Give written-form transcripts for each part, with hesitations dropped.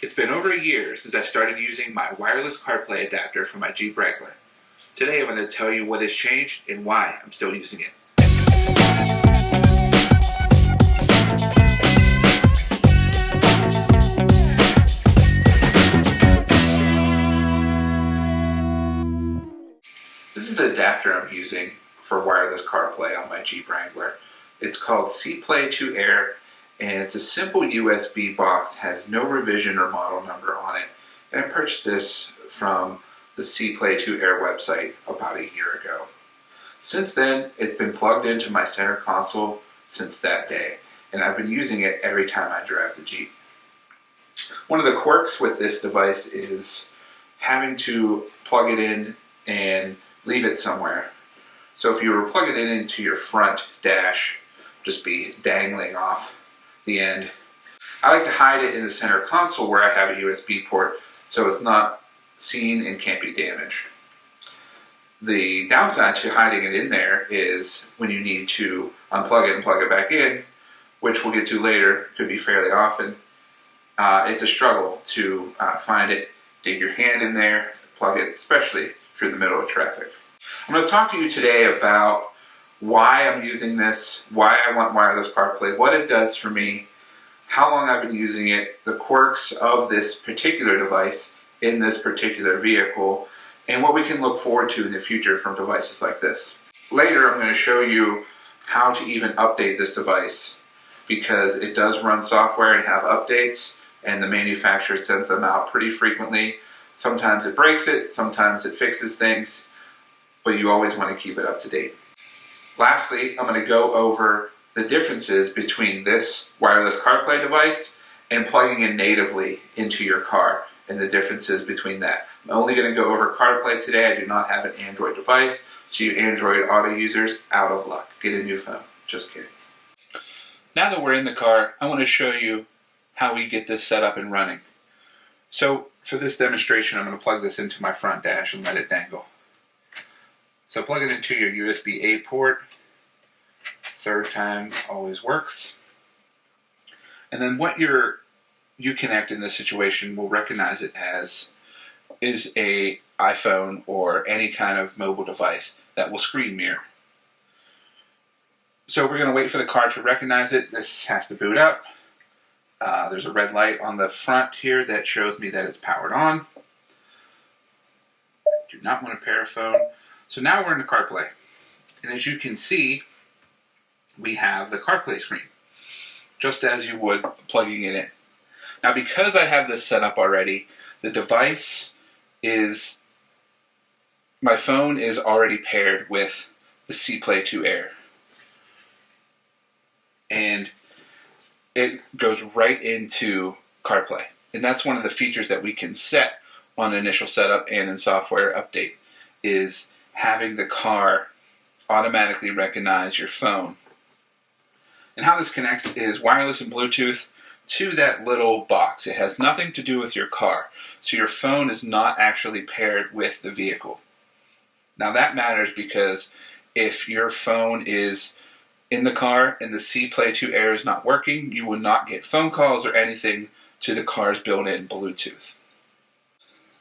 It's been over a year since I started using my wireless CarPlay adapter for my Jeep Wrangler. Today I'm going to tell you what has changed and why I'm still using it. This is the adapter I'm using for wireless CarPlay on my Jeep Wrangler. It's called CarPlay 2 Air, and it's a simple USB box, has no revision or model number on it. And I purchased this from the CarPlay 2 Air website about a year ago. Since then, it's been plugged into my center console since that day, and I've been using it every time I drive the Jeep. One of the quirks with this device is having to plug it in and leave it somewhere. So if you were plugging it into your front dash, just be dangling off the end. I like to hide it in the center console where I have a USB port so it's not seen and can't be damaged. The downside to hiding it in there is when you need to unplug it and plug it back in, which we'll get to later, could be fairly often. It's a struggle to find it, dig your hand in there, plug it, especially if you're in the middle of traffic. I'm going to talk to you today about why I'm using this, why I want wireless CarPlay, what it does for me, how long I've been using it, the quirks of this particular device in this particular vehicle, and what we can look forward to in the future from devices like this. Later, I'm going to show you how to even update this device, because it does run software and have updates, and the manufacturer sends them out pretty frequently. Sometimes it breaks it, sometimes it fixes things, but you always want to keep it up to date. Lastly, I'm going to go over the differences between this wireless CarPlay device and plugging in natively into your car, and the differences between that. I'm only going to go over CarPlay today. I do not have an Android device, so you Android Auto users, out of luck. Get a new phone. Just kidding. Now that we're in the car, I want to show you how we get this set up and running. So for this demonstration, I'm going to plug this into my front dash and let it dangle. So plug it into your USB-A port. Third time always works. And then what your Uconnect in this situation will recognize it as is a iPhone or any kind of mobile device that will screen mirror. So we're going to wait for the car to recognize it. This has to boot up. There's a red light on the front here that shows me that it's powered on. Do not want to pair a phone. So now we're in the CarPlay. And as you can see, we have the CarPlay screen, just as you would plugging it in. Now, because I have this set up already, the device is, my phone is already paired with the CarPlay 2 Air. And it goes right into CarPlay. And that's one of the features that we can set on initial setup and in software update, is having the car automatically recognize your phone. And how this connects is wireless and Bluetooth to that little box. It has nothing to do with your car. So your phone is not actually paired with the vehicle. Now that matters because if your phone is in the car and the CarPlay 2 Air is not working, you will not get phone calls or anything to the car's built-in Bluetooth.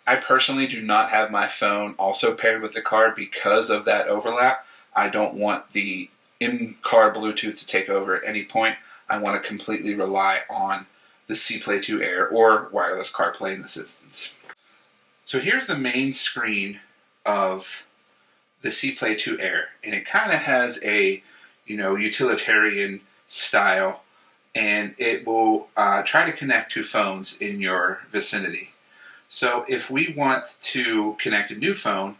I personally do not have my phone also paired with the car because of that overlap. I don't want the in-car Bluetooth to take over at any point. I want to completely rely on the CarPlay 2 Air or wireless CarPlay in this instance. So here's the main screen of the CarPlay 2 Air, and it kind of has a utilitarian style, and it will try to connect to phones in your vicinity. So if we want to connect a new phone,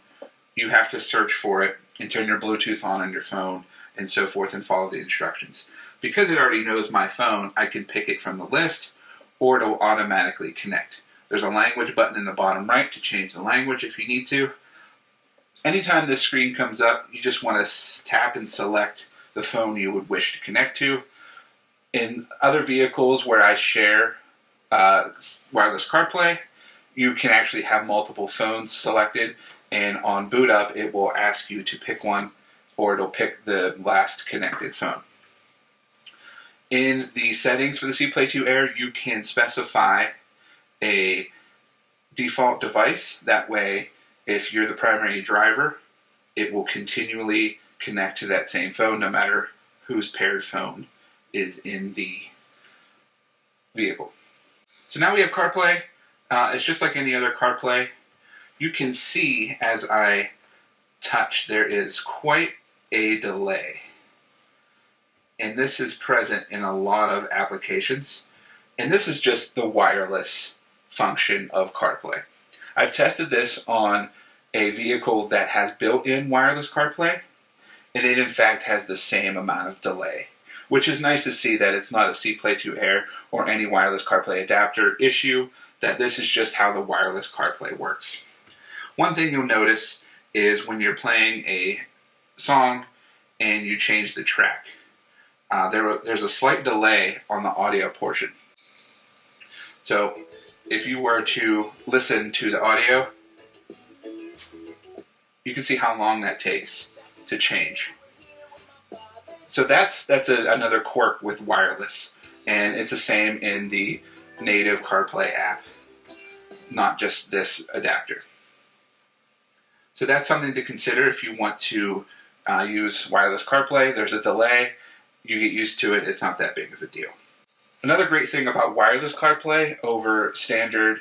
you have to search for it and turn your Bluetooth on your phone and so forth and follow the instructions. Because it already knows my phone, I can pick it from the list or it'll automatically connect. There's a language button in the bottom right to change the language if you need to. Anytime this screen comes up, you just want to tap and select the phone you would wish to connect to. In other vehicles where I share wireless CarPlay, you can actually have multiple phones selected, and on boot up it will ask you to pick one, or it'll pick the last connected phone. In the settings for the CarPlay 2 Air, you can specify a default device. That way, if you're the primary driver, it will continually connect to that same phone no matter whose paired phone is in the vehicle. So now we have CarPlay. It's just like any other CarPlay. You can see as I touch there is quite a delay. And this is present in a lot of applications. And this is just the wireless function of CarPlay. I've tested this on a vehicle that has built-in wireless CarPlay, and it in fact has the same amount of delay, which is nice to see that it's not a CarPlay 2 Air or any wireless CarPlay adapter issue, that this is just how the wireless CarPlay works. One thing you'll notice is when you're playing a song and you change the track, there's a slight delay on the audio portion. So if you were to listen to the audio, you can see how long that takes to change. So that's another quirk with wireless, and it's the same in the native CarPlay app, not just this adapter. So that's something to consider if you want to use wireless CarPlay. There's a delay. You get used to it. It's not that big of a deal. Another great thing about wireless CarPlay over standard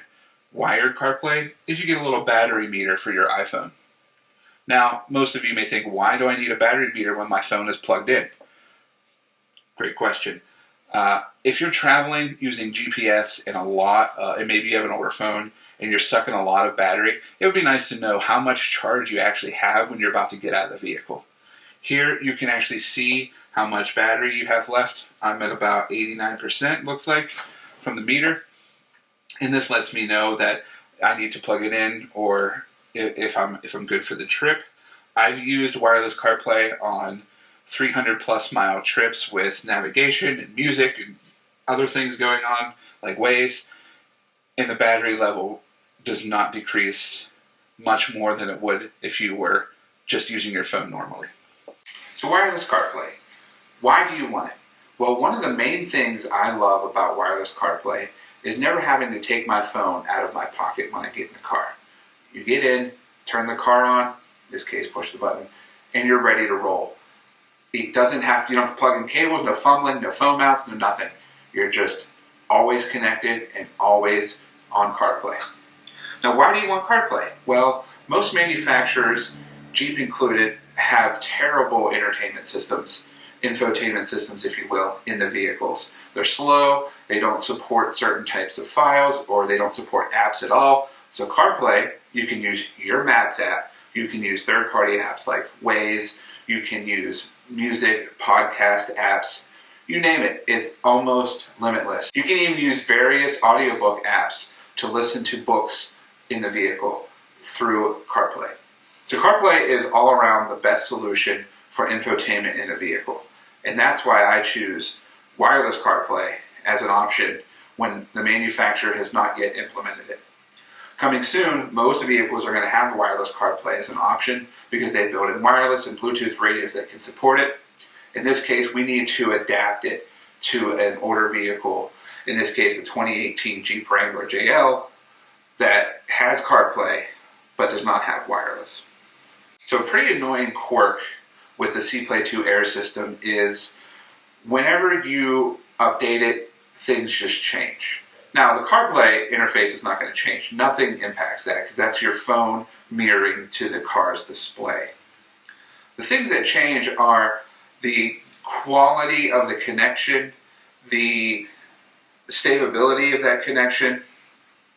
wired CarPlay is you get a little battery meter for your iPhone. Now, most of you may think, why do I need a battery meter when my phone is plugged in? Great question. If you're traveling using GPS and maybe you have an older phone and you're sucking a lot of battery, it would be nice to know how much charge you actually have when you're about to get out of the vehicle. Here you can actually see how much battery you have left. I'm at about 89%, looks like, from the meter. And this lets me know that I need to plug it in, or if I'm good for the trip. I've used wireless CarPlay on 300 plus mile trips with navigation and music and other things going on, like Waze, and the battery level does not decrease much more than it would if you were just using your phone normally. So wireless CarPlay, why do you want it? Well, one of the main things I love about wireless CarPlay is never having to take my phone out of my pocket when I get in the car. You get in, turn the car on, in this case push the button, and you're ready to roll. You don't have to plug in cables, no fumbling, no phone mounts, no nothing. You're just always connected and always on CarPlay. Now, why do you want CarPlay? Well, most manufacturers, Jeep included, have terrible entertainment systems, infotainment systems, if you will, in the vehicles. They're slow, they don't support certain types of files, or they don't support apps at all. So CarPlay, you can use your Maps app, you can use third-party apps like Waze, you can use music, podcast apps, you name it, it's almost limitless. You can even use various audiobook apps to listen to books in the vehicle through CarPlay. So CarPlay is all around the best solution for infotainment in a vehicle. And that's why I choose wireless CarPlay as an option when the manufacturer has not yet implemented it. Coming soon, most vehicles are going to have wireless CarPlay as an option because they build in wireless and Bluetooth radios that can support it. In this case, we need to adapt it to an older vehicle, in this case the 2018 Jeep Wrangler JL, that has CarPlay but does not have wireless. So a pretty annoying quirk with the CarPlay 2 Air system is whenever you update it, things just change. Now, the CarPlay interface is not going to change. Nothing impacts that because that's your phone mirroring to the car's display. The things that change are the quality of the connection, the stability of that connection.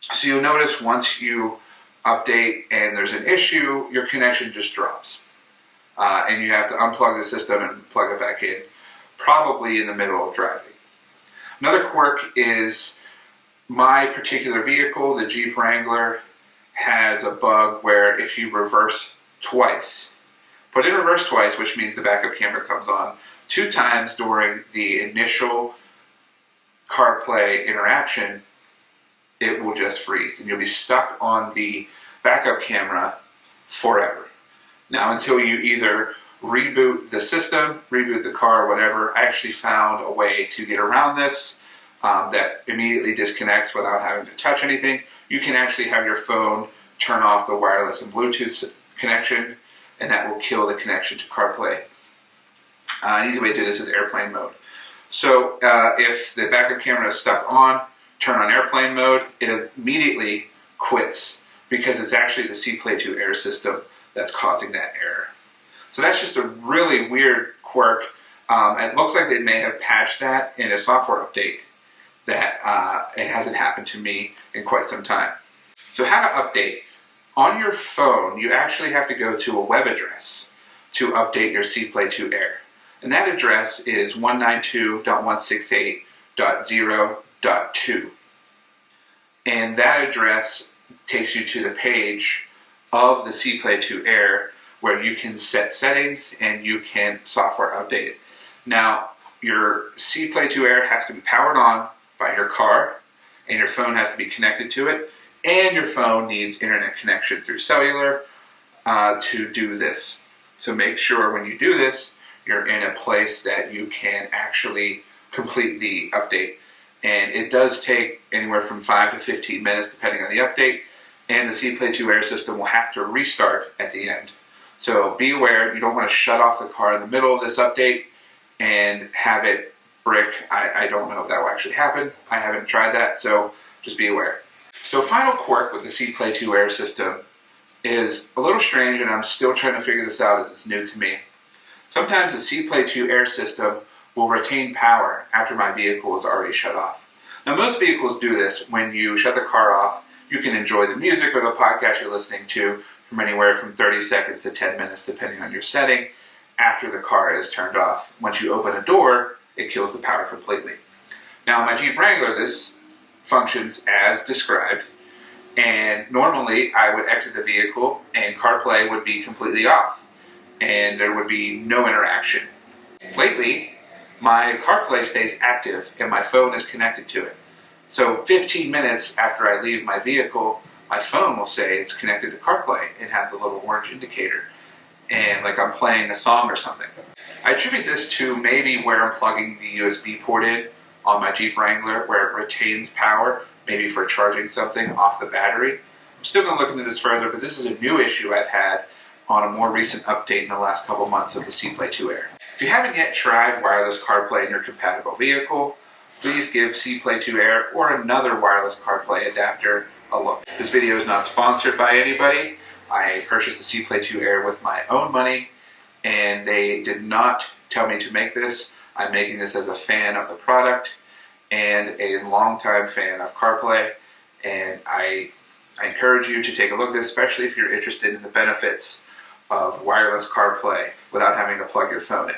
So you'll notice once you update and there's an issue, your connection just drops. And you have to unplug the system and plug it back in, probably in the middle of driving. Another quirk is my particular vehicle, the Jeep Wrangler, has a bug where if you reverse twice, put in reverse twice, which means the backup camera comes on 2 times during the initial CarPlay interaction, it will just freeze and you'll be stuck on the backup camera forever. Now, until you either reboot the system, reboot the car, whatever, I actually found a way to get around this. that immediately disconnects without having to touch anything. You can actually have your phone turn off the wireless and Bluetooth connection, and that will kill the connection to CarPlay. An easy way to do this is airplane mode. So if the backup camera is stuck on, turn on airplane mode, it immediately quits because it's actually the CarPlay 2 Air system that's causing that error. So that's just a really weird quirk. It looks like they may have patched that in a software update that it hasn't happened to me in quite some time. So how to update? On your phone, you actually have to go to a web address to update your CarPlay 2 Air. And that address is 192.168.0.2. And that address takes you to the page of the CarPlay 2 Air where you can set settings and you can software update it. Now, your CarPlay 2 Air has to be powered on by your car, and your phone has to be connected to it, and your phone needs internet connection through cellular to do this. So make sure when you do this, you're in a place that you can actually complete the update. And it does take anywhere from 5 to 15 minutes depending on the update, and the CarPlay 2 Air system will have to restart at the end. So be aware, you don't want to shut off the car in the middle of this update and have it brick. I don't know if that will actually happen. I haven't tried that, so just be aware. So final quirk with the CarPlay 2 Air system is a little strange, and I'm still trying to figure this out as it's new to me. Sometimes the CarPlay 2 Air system will retain power after my vehicle is already shut off. Now most vehicles do this. When you shut the car off, you can enjoy the music or the podcast you're listening to from anywhere from 30 seconds to 10 minutes depending on your setting after the car is turned off. Once you open a door, it kills the power completely. Now my Jeep Wrangler, this functions as described, and normally I would exit the vehicle and CarPlay would be completely off and there would be no interaction. Lately, my CarPlay stays active and my phone is connected to it. So 15 minutes after I leave my vehicle, my phone will say it's connected to CarPlay and have the little orange indicator, and like I'm playing a song or something. I attribute this to maybe where I'm plugging the USB port in on my Jeep Wrangler, where it retains power, maybe for charging something off the battery. I'm still going to look into this further, but this is a new issue I've had on a more recent update in the last couple months of the CarPlay 2 Air. If you haven't yet tried wireless CarPlay in your compatible vehicle, please give CarPlay 2 Air or another wireless CarPlay adapter a look. This video is not sponsored by anybody. I purchased the CarPlay 2 Air with my own money, and they did not tell me to make this. I'm making this as a fan of the product and a longtime fan of CarPlay, and I encourage you to take a look at this, especially if you're interested in the benefits of wireless CarPlay without having to plug your phone in.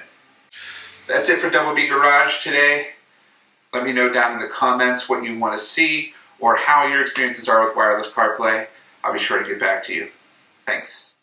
That's it for Double B Garage today. Let me know down in the comments what you want to see or how your experiences are with wireless CarPlay. I'll be sure to get back to you. Thanks.